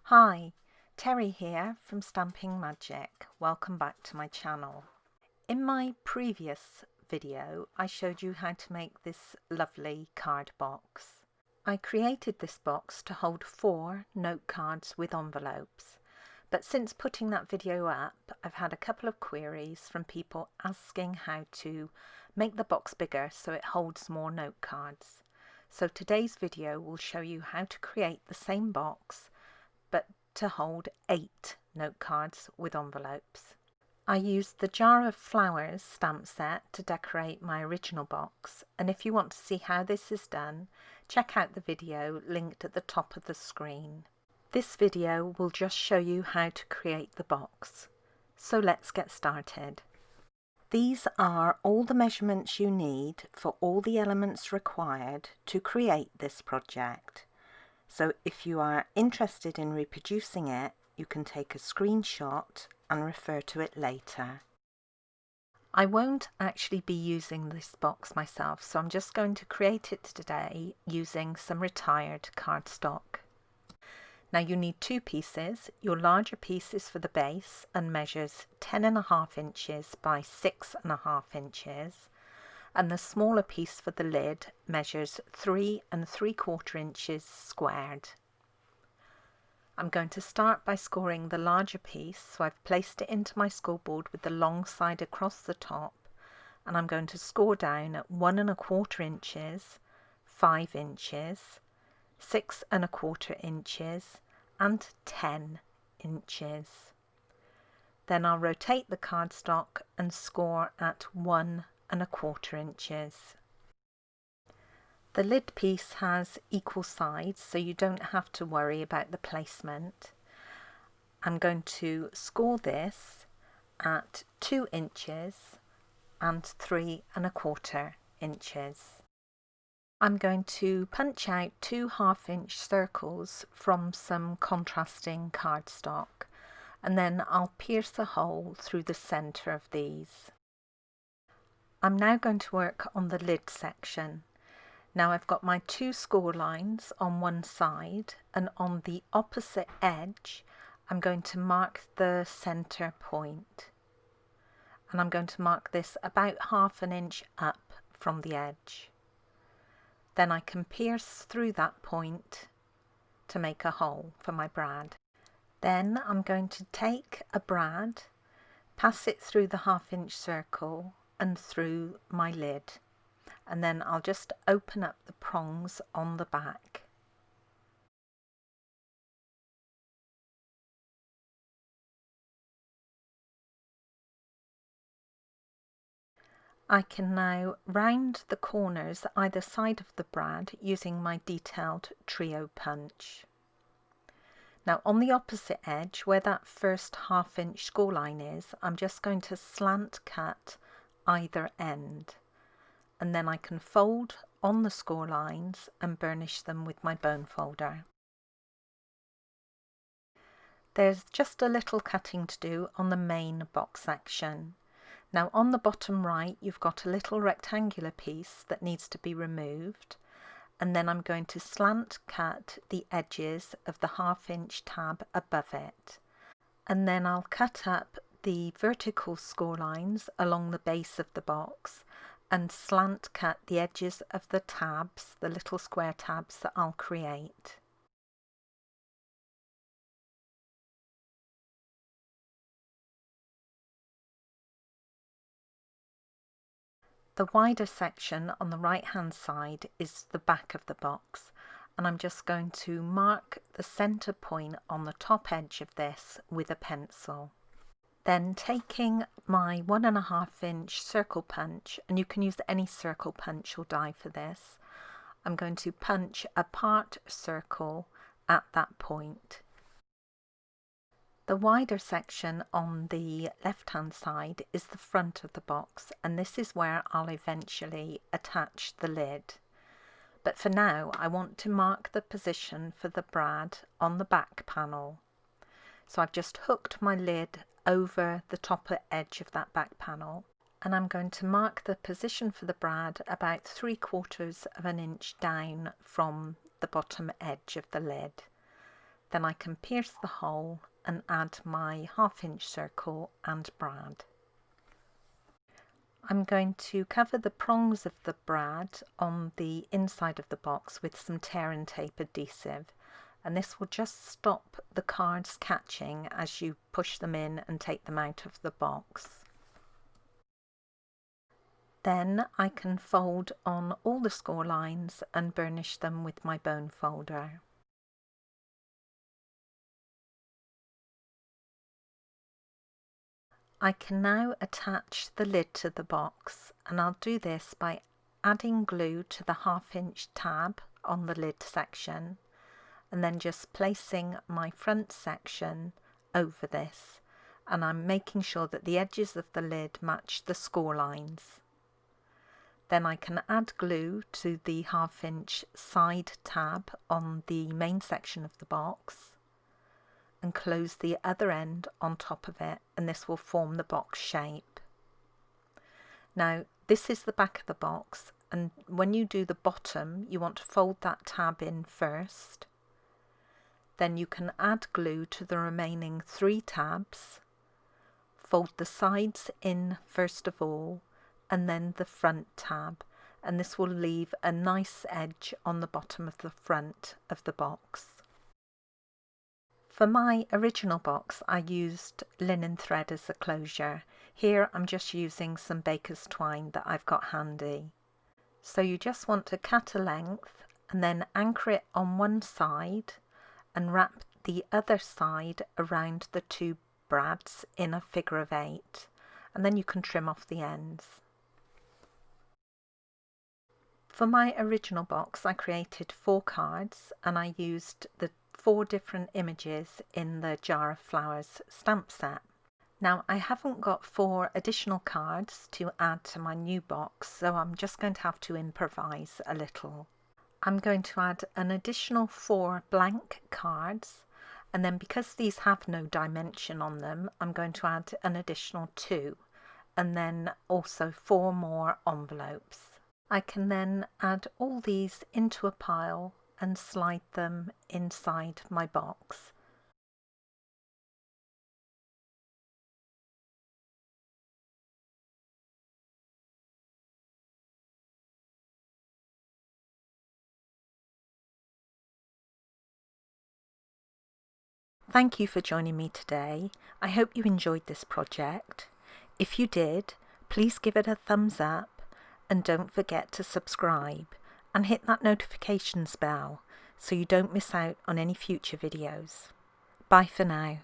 Hi, Terry here from Stamping Magic. Welcome back to my channel. In my previous video, I showed you how to make this lovely card box. I created this box to hold 4 note cards with envelopes, but since putting that video up, I've had a couple of queries from people asking how to make the box bigger so it holds more note cards. So today's video will show you how to create the same box but to hold 8 note cards with envelopes. I used the Jar of Flowers stamp set to decorate my original box, and if you want to see how this is done, check out the video linked at the top of the screen. This video will just show you how to create the box. So let's get started. These are all the measurements you need for all the elements required to create this project. So if you are interested in reproducing it, you can take a screenshot and refer to it later. I won't actually be using this box myself, so I'm just going to create it today using some retired cardstock. Now you need 2 pieces. Your larger piece is for the base and measures 10.5 inches by 6.5 inches. And the smaller piece for the lid measures 3 3/4 inches squared. I'm going to start by scoring the larger piece, so I've placed it into my scoreboard with the long side across the top, and I'm going to score down at 1 1/4 inches, 5 inches, 6 1/4 inches and 10 inches. Then I'll rotate the cardstock and score at 1 1/4 inches. The lid piece has equal sides, so you don't have to worry about the placement. I'm going to score this at 2 inches and 3 1/4 inches. I'm going to punch out 2 half-inch circles from some contrasting cardstock, and then I'll pierce a hole through the centre of these. I'm now going to work on the lid section. Now I've got my 2 score lines on one side, and on the opposite edge I'm going to mark the centre point. And I'm going to mark this about 1/2 inch up from the edge. Then I can pierce through that point to make a hole for my brad. Then I'm going to take a brad, pass it through the 1/2 inch circle and through my lid, and then I'll just open up the prongs on the back. I can now round the corners either side of the brad using my detailed trio punch. Now on the opposite edge, where that first 1/2 inch score line is, I'm just going to slant cut either end, and then I can fold on the score lines and burnish them with my bone folder. There's just a little cutting to do on the main box section. Now on the bottom right you've got a little rectangular piece that needs to be removed, and then I'm going to slant cut the edges of the 1/2 inch tab above it, and then I'll cut up the vertical score lines along the base of the box and slant cut the edges of the tabs, the little square tabs that I'll create. The wider section on the right hand side is the back of the box, and I'm just going to mark the centre point on the top edge of this with a pencil. Then taking my 1 1/2 inch circle punch, and you can use any circle punch or die for this, I'm going to punch a part circle at that point. The wider section on the left hand side is the front of the box, and this is where I'll eventually attach the lid. But for now I want to mark the position for the brad on the back panel. So I've just hooked my lid over the top edge of that back panel, and I'm going to mark the position for the brad about 3/4 of an inch down from the bottom edge of the lid. Then I can pierce the hole and add my 1/2 inch circle and brad. I'm going to cover the prongs of the brad on the inside of the box with some tear and tape adhesive, and this will just stop the cards catching as you push them in and take them out of the box. Then I can fold on all the score lines and burnish them with my bone folder. I can now attach the lid to the box, and I'll do this by adding glue to the 1/2 inch tab on the lid section and then just placing my front section over this, and I'm making sure that the edges of the lid match the score lines. Then I can add glue to the 1/2 inch side tab on the main section of the box and close the other end on top of it, and this will form the box shape. Now this is the back of the box, and when you do the bottom you want to fold that tab in first. Then you can add glue to the remaining 3 tabs, fold the sides in first of all, and then the front tab, and this will leave a nice edge on the bottom of the front of the box. For my original box I used linen thread as a closure. Here I'm just using some baker's twine that I've got handy. So you just want to cut a length and then anchor it on one side and wrap the other side around the 2 brads in a figure of 8, and then you can trim off the ends. For my original box I created 4 cards, and I used the 4 different images in the Jar of Flowers stamp set. Now I haven't got 4 additional cards to add to my new box, so I'm just going to have to improvise a little. I'm going to add an additional 4 blank cards, and then because these have no dimension on them I'm going to add an additional 2, and then also 4 more envelopes. I can then add all these into a pile and slide them inside my box. Thank you for joining me today. I hope you enjoyed this project. If you did, please give it a thumbs up and don't forget to subscribe and hit that notifications bell so you don't miss out on any future videos. Bye for now.